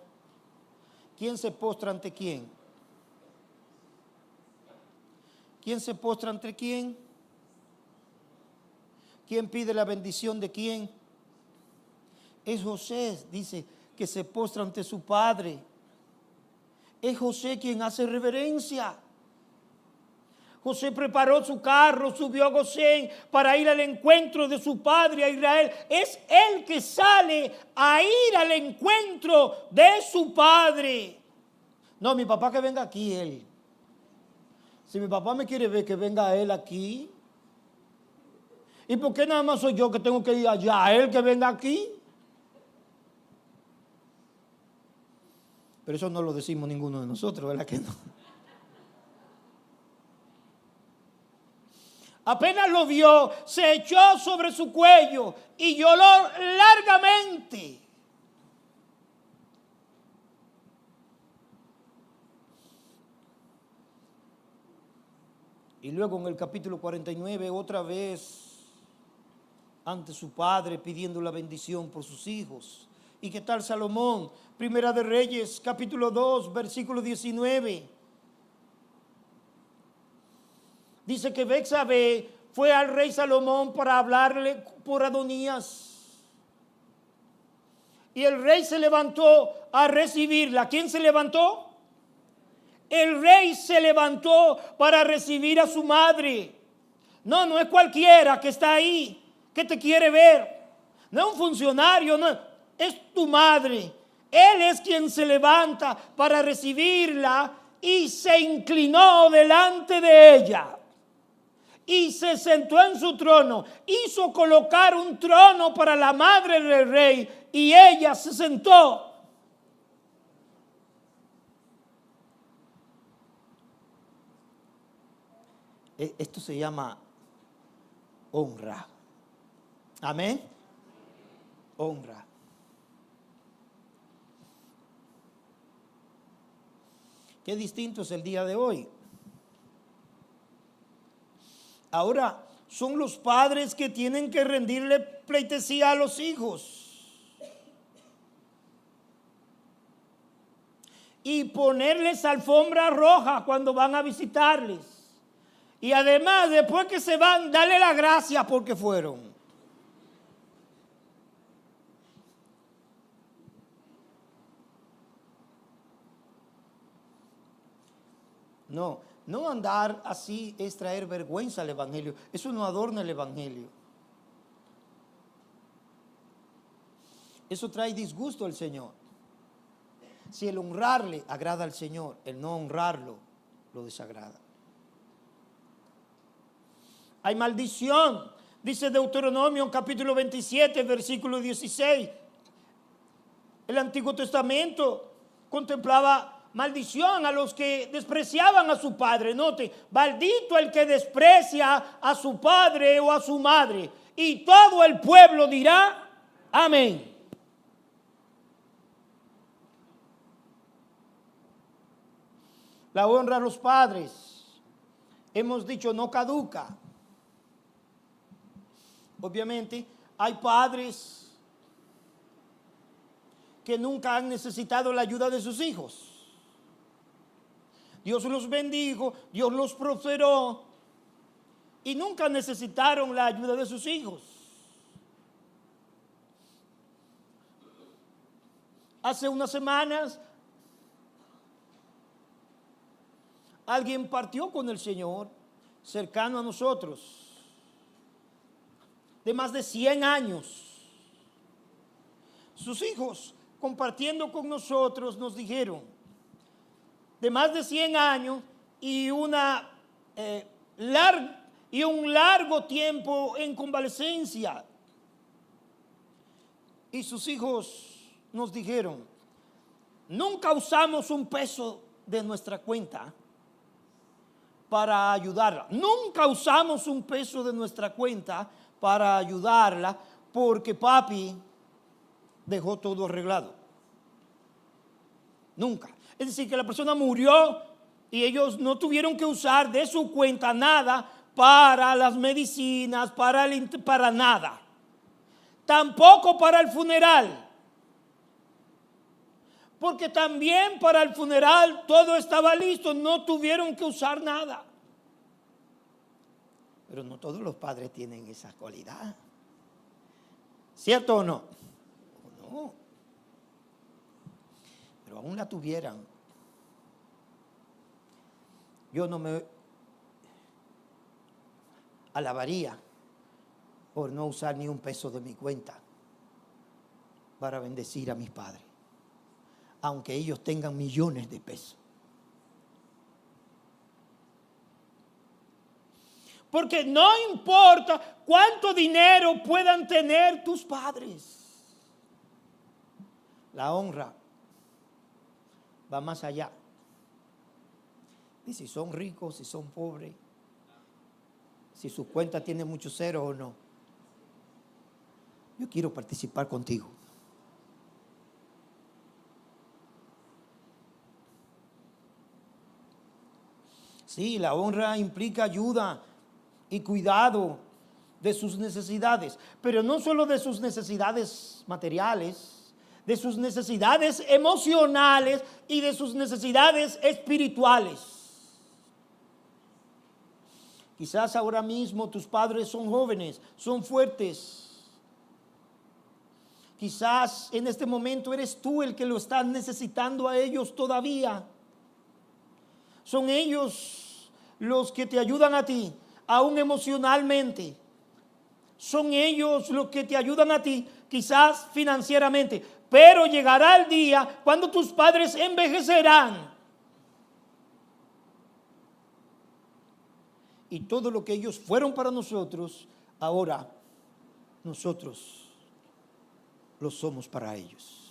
¿quién se postra ante quién? ¿Quién se postra ante quién? ¿Quién pide la bendición de quién? Es José, dice, que se postra ante su padre. Es José quien hace reverencia. José preparó su carro, subió a Gosén para ir al encuentro de su padre a Israel. Es él que sale a ir al encuentro de su padre. No, mi papá que venga aquí, él. Si mi papá me quiere ver, que venga él aquí. ¿Y por qué nada más soy yo que tengo que ir allá? ¿A él que venga aquí? Pero eso no lo decimos ninguno de nosotros, ¿verdad que no? Apenas lo vio, se echó sobre su cuello y lloró largamente. Y luego en el capítulo 49, otra vez ante su padre pidiendo la bendición por sus hijos. ¿Y qué tal Salomón? Primera de Reyes, capítulo 2, versículo 19. Dice que Betsabé fue al rey Salomón para hablarle por Adonías. Y el rey se levantó a recibirla. ¿Quién se levantó? El rey se levantó para recibir a su madre. No, no es cualquiera que está ahí, que te quiere ver. No es un funcionario, no, es tu madre. Él es quien se levanta para recibirla y se inclinó delante de ella. Y se sentó en su trono, hizo colocar un trono para la madre del rey y ella se sentó. Esto se llama honra. Amén. Honra. Qué distinto es el día de hoy. Ahora son los padres que tienen que rendirle pleitesía a los hijos y ponerles alfombra roja cuando van a visitarles. Y además, después que se van, darle la gracia porque fueron. No andar así es traer vergüenza al evangelio. Eso no adorna el evangelio. Eso trae disgusto al Señor. Si el honrarle agrada al Señor, el no honrarlo lo desagrada. Hay maldición, dice Deuteronomio capítulo 27, versículo 16. El Antiguo Testamento contemplaba maldición a los que despreciaban a su padre. Note, maldito el que desprecia a su padre o a su madre. Y todo el pueblo dirá, amén. La honra a los padres, hemos dicho, no caduca. Obviamente, hay padres que nunca han necesitado la ayuda de sus hijos. Dios los bendijo, Dios los prosperó y nunca necesitaron la ayuda de sus hijos. Hace unas semanas alguien partió con el Señor cercano a nosotros, de más de 100 años. Sus hijos, compartiendo con nosotros, nos dijeron, de más de 100 años y un largo tiempo en convalecencia. Y sus hijos nos dijeron, nunca usamos un peso de nuestra cuenta para ayudarla. Nunca usamos un peso de nuestra cuenta para ayudarla porque papi dejó todo arreglado. Nunca. Es decir, que la persona murió y ellos no tuvieron que usar de su cuenta nada para las medicinas, para nada. Tampoco para el funeral. Porque también para el funeral todo estaba listo, no tuvieron que usar nada. Pero no todos los padres tienen esa cualidad. ¿Cierto o no? No. Pero aún la tuvieran. Yo no me alabaría por no usar ni un peso de mi cuenta para bendecir a mis padres, aunque ellos tengan millones de pesos. Porque no importa cuánto dinero puedan tener tus padres. La honra va más allá de si son ricos, si son pobres, si su cuenta tiene muchos ceros o no. Yo quiero participar contigo. Sí, la honra implica ayuda y cuidado de sus necesidades, pero no solo de sus necesidades materiales, de sus necesidades emocionales y de sus necesidades espirituales. Quizás ahora mismo tus padres son jóvenes, son fuertes. Quizás en este momento eres tú el que lo estás necesitando a ellos todavía. Son ellos los que te ayudan a ti, aún emocionalmente. Son ellos los que te ayudan a ti, quizás financieramente. Pero llegará el día cuando tus padres envejecerán. Y todo lo que ellos fueron para nosotros, ahora nosotros lo somos para ellos.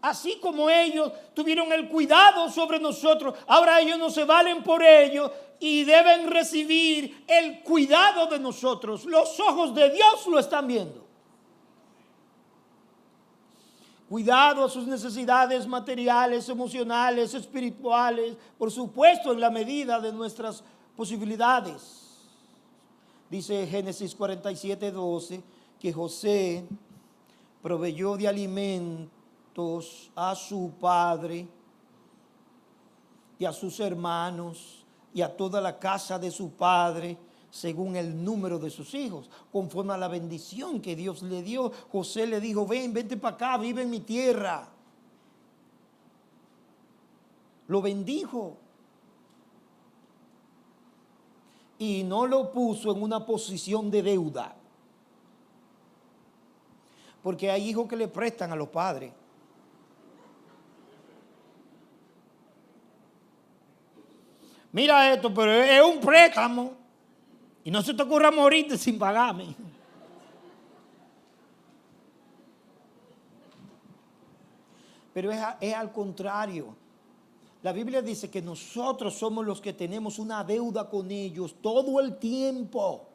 Así como ellos tuvieron el cuidado sobre nosotros, ahora ellos no se valen por ellos y deben recibir el cuidado de nosotros. Los ojos de Dios lo están viendo. Cuidado a sus necesidades materiales, emocionales, espirituales, por supuesto en la medida de nuestras posibilidades. Dice Génesis 47:12 que José proveyó de alimentos a su padre y a sus hermanos y a toda la casa de su padre, según el número de sus hijos, conforme a la bendición que Dios le dio. José le dijo: vente para acá, vive en mi tierra. Lo bendijo. Y no lo puso en una posición de deuda. Porque hay hijos que le prestan a los padres. Mira esto, pero es un préstamo. Y no se te ocurra morirte sin pagarme. Pero es al contrario. La Biblia dice que nosotros somos los que tenemos una deuda con ellos todo el tiempo.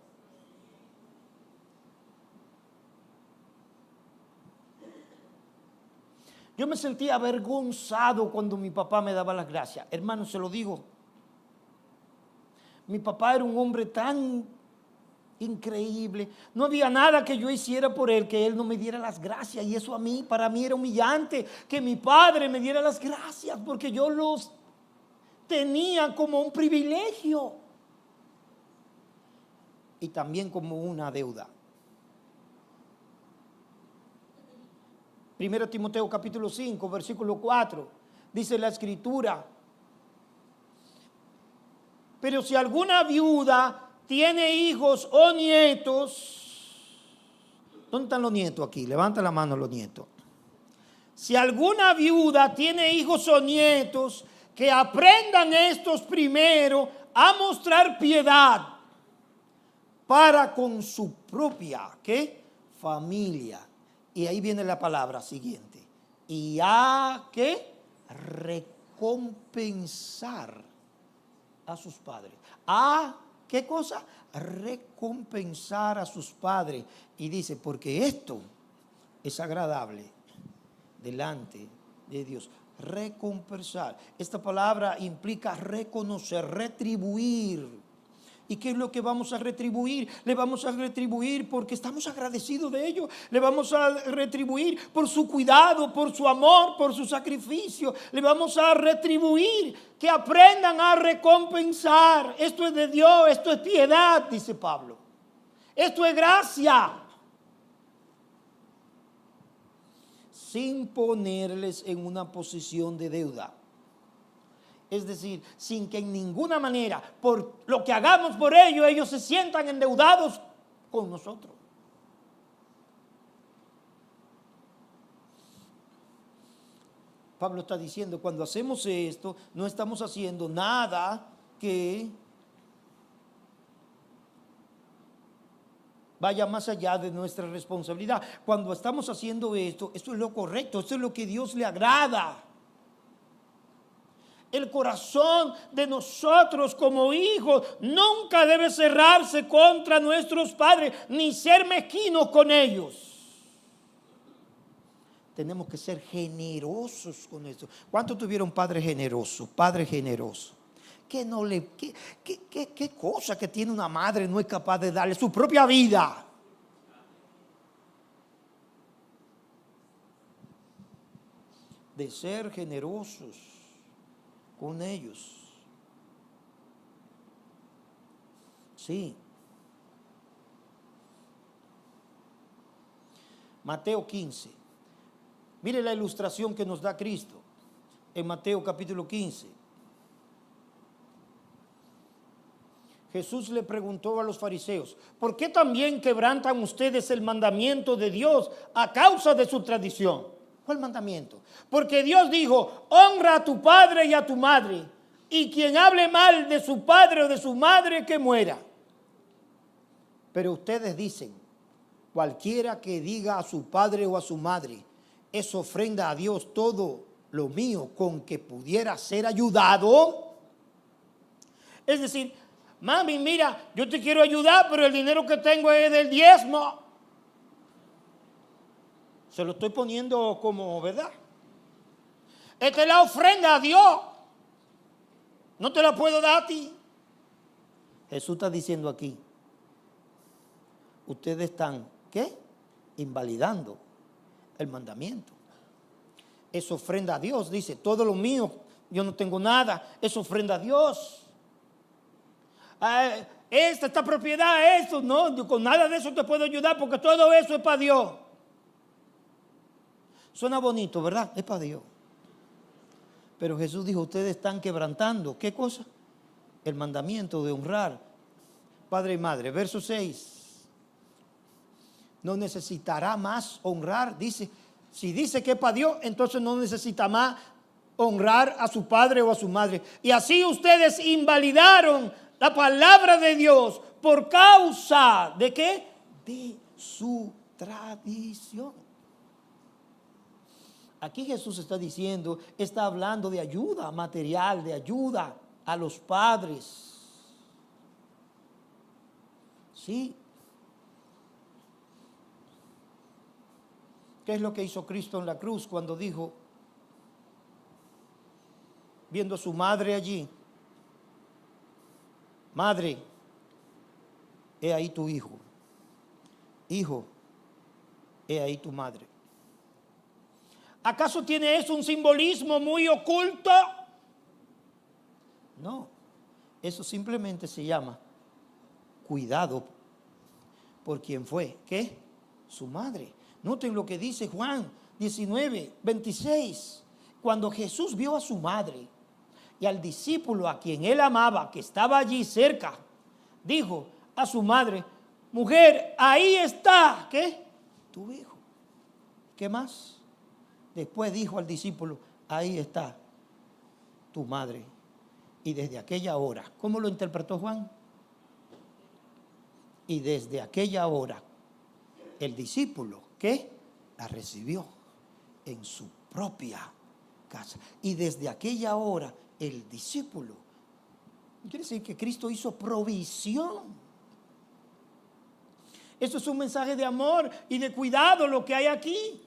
Yo me sentía avergonzado cuando mi papá me daba las gracias. Hermano, se lo digo. Mi papá era un hombre tan increíble. No había nada que yo hiciera por él que él no me diera las gracias. Y eso para mí era humillante, que mi padre me diera las gracias, porque yo los tenía como un privilegio y también como una deuda. 1 Timoteo capítulo 5, versículo 4, dice la escritura: pero si alguna viuda tiene hijos o nietos, ¿dónde están los nietos aquí? Levanta la mano los nietos. Si alguna viuda tiene hijos o nietos, que aprendan estos primero a mostrar piedad para con su propia, ¿qué? Familia. Y ahí viene la palabra siguiente: y a ¿qué? Recompensar a sus padres. ¿A qué cosa? Recompensar a sus padres. Y dice: porque esto es agradable delante de Dios. Recompensar. Esta palabra implica reconocer, retribuir. ¿Y qué es lo que vamos a retribuir? Le vamos a retribuir porque estamos agradecidos de ellos. Le vamos a retribuir por su cuidado, por su amor, por su sacrificio. Le vamos a retribuir que aprendan a recompensar. Esto es de Dios, esto es piedad, dice Pablo. Esto es gracia. Sin ponerles en una posición de deuda. Es decir, sin que en ninguna manera, por lo que hagamos por ellos, ellos se sientan endeudados con nosotros. Pablo está diciendo, cuando hacemos esto, no estamos haciendo nada que vaya más allá de nuestra responsabilidad. Cuando estamos haciendo esto es lo correcto, esto es lo que Dios le agrada. El corazón de nosotros como hijos nunca debe cerrarse contra nuestros padres, ni ser mezquinos con ellos. Tenemos que ser generosos con esto. ¿Cuántos tuvieron padre generoso? Padre generoso. ¿Qué cosa que tiene una madre no es capaz de darle su propia vida? De ser generosos con ellos. Sí. Mateo 15. Mire la ilustración que nos da Cristo en Mateo capítulo 15. Jesús le preguntó a los fariseos, ¿por qué también quebrantan ustedes el mandamiento de Dios a causa de su tradición? ¿Cuál mandamiento? Porque Dios dijo, honra a tu padre y a tu madre, y quien hable mal de su padre o de su madre, que muera. Pero ustedes dicen, cualquiera que diga a su padre o a su madre, es ofrenda a Dios todo lo mío con que pudiera ser ayudado. Es decir, mami, mira, yo te quiero ayudar, pero el dinero que tengo es del diezmo. Se lo estoy poniendo como, ¿verdad? Esta es la ofrenda a Dios. No te la puedo dar a ti. Jesús está diciendo aquí, ustedes están, ¿qué? Invalidando el mandamiento. Es ofrenda a Dios, dice, todo lo mío, yo no tengo nada, es ofrenda a Dios. Esta propiedad, esto, no, con nada de eso te puedo ayudar porque todo eso es para Dios. Suena bonito, ¿verdad? Es para Dios. Pero Jesús dijo, ustedes están quebrantando, ¿qué cosa? El mandamiento de honrar padre y madre. Verso 6. No necesitará más honrar, dice. Si dice que es para Dios, entonces no necesita más honrar a su padre o a su madre. Y así ustedes invalidaron la palabra de Dios por causa de ¿qué? De su tradición. Aquí Jesús está diciendo, está hablando de ayuda material, de ayuda a los padres. Sí. ¿Qué es lo que hizo Cristo en la cruz cuando dijo, viendo a su madre allí, madre, he ahí tu hijo, hijo, he ahí tu madre? ¿Acaso tiene eso un simbolismo muy oculto? No, eso simplemente se llama cuidado por quien fue, ¿qué? Su madre. Noten lo que dice Juan 19:26. Cuando Jesús vio a su madre y al discípulo a quien él amaba, que estaba allí cerca, dijo a su madre, mujer, ahí está, ¿qué? Tu hijo. ¿Qué más? Después dijo al discípulo, ahí está tu madre. Y desde aquella hora, ¿cómo lo interpretó Juan? Y desde aquella hora, el discípulo, ¿qué? La recibió en su propia casa. Y desde aquella hora, el discípulo, quiere decir que Cristo hizo provisión. Esto es un mensaje de amor y de cuidado lo que hay aquí.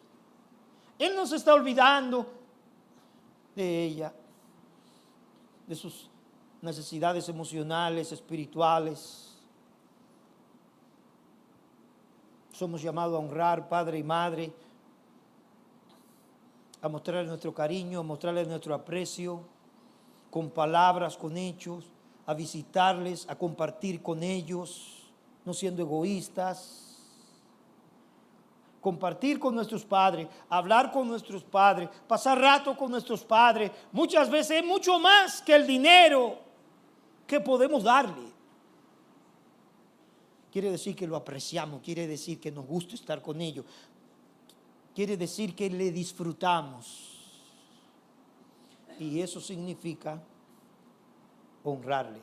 Él no se está olvidando de ella, de sus necesidades emocionales, espirituales. Somos llamados a honrar padre y madre, a mostrarles nuestro cariño, a mostrarles nuestro aprecio, con palabras, con hechos, a visitarles, a compartir con ellos, no siendo egoístas. compartir con nuestros padres, hablar con nuestros padres, pasar rato con nuestros padres, muchas veces es mucho más que el dinero que podemos darle. Quiere decir que lo apreciamos, quiere decir que nos gusta estar con ellos, quiere decir que le disfrutamos. Y eso significa honrarle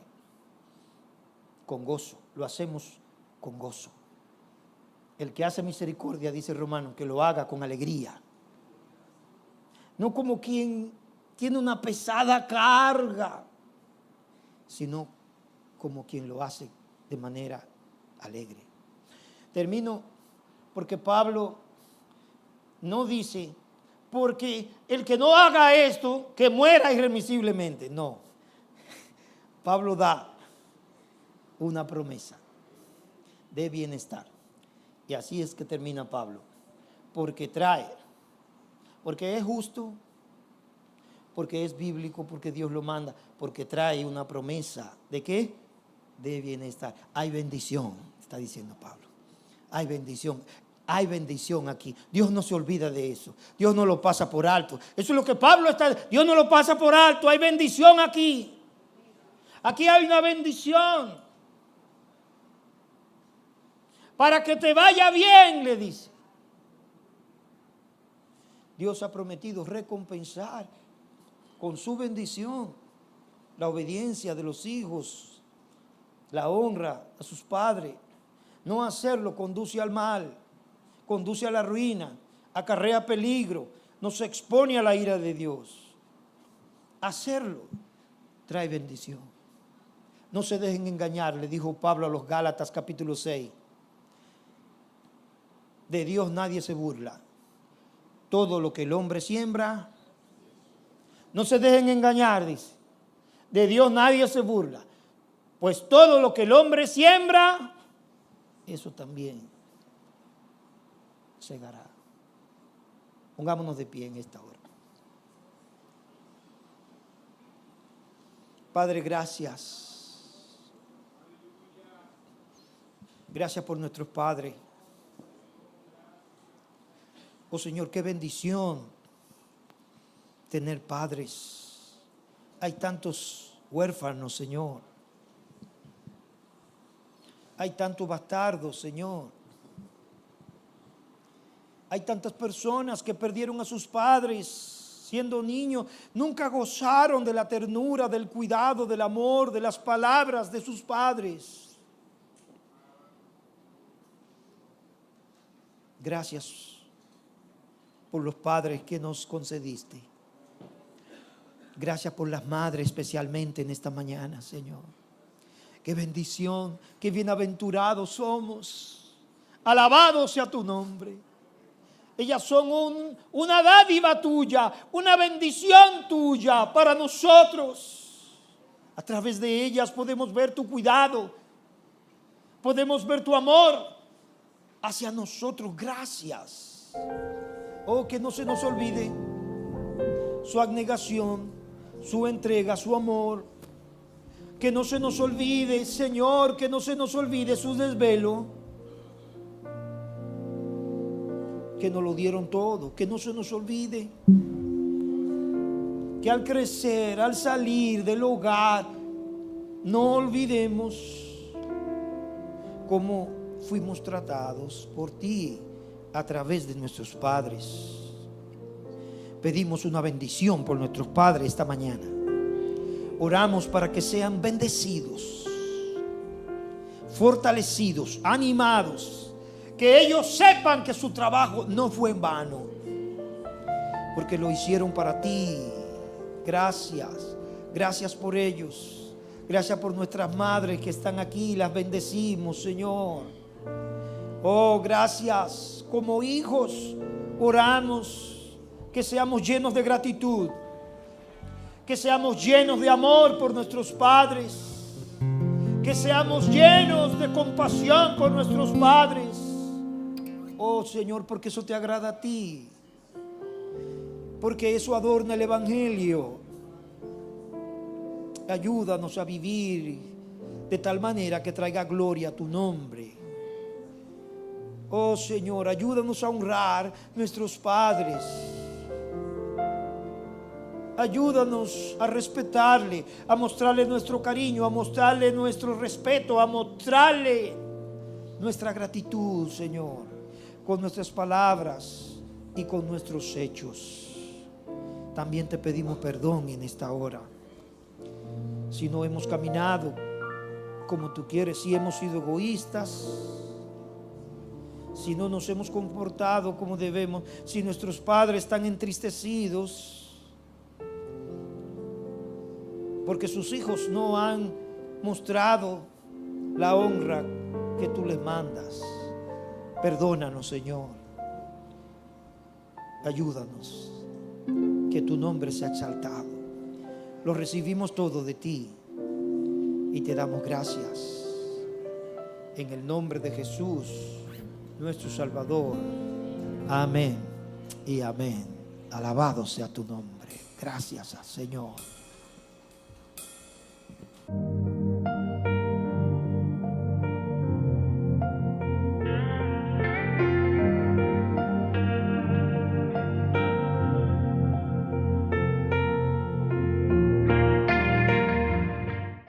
con gozo, lo hacemos con gozo. El que hace misericordia, dice Romanos, que lo haga con alegría. No como quien tiene una pesada carga, sino como quien lo hace de manera alegre. Termino porque Pablo no dice, porque el que no haga esto, que muera irremisiblemente. No. Pablo da una promesa de bienestar. Y así es que termina Pablo. Porque trae, porque es justo, porque es bíblico, porque Dios lo manda, porque trae una promesa. ¿De qué? De bienestar. Hay bendición, está diciendo Pablo. Hay bendición. Hay bendición aquí. Dios no se olvida de eso. Dios no lo pasa por alto. Eso es lo que Pablo está. Dios no lo pasa por alto. Hay bendición aquí. Aquí hay una bendición. Para que te vaya bien, le dice. Dios ha prometido recompensar con su bendición la obediencia de los hijos, la honra a sus padres. No hacerlo conduce al mal, conduce a la ruina, acarrea peligro, nos expone a la ira de Dios. Hacerlo trae bendición. No se dejen engañar, le dijo Pablo a los Gálatas capítulo 6. De Dios nadie se burla. Todo lo que el hombre siembra, no se dejen engañar, dice. De Dios nadie se burla. Pues todo lo que el hombre siembra, eso también segará. Pongámonos de pie en esta hora. Padre, gracias. Gracias por nuestros padres. Oh Señor, qué bendición tener padres. Hay tantos huérfanos, Señor. Hay tantos bastardos, Señor. Hay tantas personas que perdieron a sus padres siendo niños. Nunca gozaron de la ternura, del cuidado, del amor, de las palabras de sus padres. Gracias por los padres que nos concediste. Gracias por las madres especialmente en esta mañana, Señor. Qué bendición, qué bienaventurados somos. Alabado sea tu nombre. Ellas son una dádiva tuya, una bendición tuya para nosotros. A través de ellas podemos ver tu cuidado, podemos ver tu amor hacia nosotros. Gracias. Oh, que no se nos olvide su abnegación, su entrega, su amor. Que no se nos olvide, Señor, que no se nos olvide su desvelo. Que nos lo dieron todo, que no se nos olvide. Que al crecer, al salir del hogar, no olvidemos cómo fuimos tratados por ti a través de nuestros padres. Pedimos una bendición por nuestros padres esta mañana. Oramos para que sean bendecidos, fortalecidos, animados, que ellos sepan que su trabajo no fue en vano, porque lo hicieron para ti. Gracias, gracias por ellos. Gracias por nuestras madres que están aquí, las bendecimos, Señor. Oh, gracias. Como hijos oramos que seamos llenos de gratitud, que seamos llenos de amor por nuestros padres, que seamos llenos de compasión con nuestros padres. Oh Señor, porque eso te agrada a ti, porque eso adorna el Evangelio. Ayúdanos a vivir de tal manera que traiga gloria a tu nombre. Oh Señor, ayúdanos a honrar nuestros padres. Ayúdanos a respetarle, a mostrarle nuestro cariño, a mostrarle nuestro respeto, a mostrarle nuestra gratitud, Señor, con nuestras palabras y con nuestros hechos. También te pedimos perdón en esta hora. Si no hemos caminado como tú quieres, si hemos sido egoístas, si no nos hemos comportado como debemos, si nuestros padres están entristecidos porque sus hijos no han mostrado la honra que tú les mandas. Perdónanos, Señor. Ayúdanos, que tu nombre sea exaltado. Lo recibimos todo de ti y te damos gracias. En el nombre de Jesús, nuestro Salvador. Amén y amén. Alabado sea tu nombre. Gracias, Señor.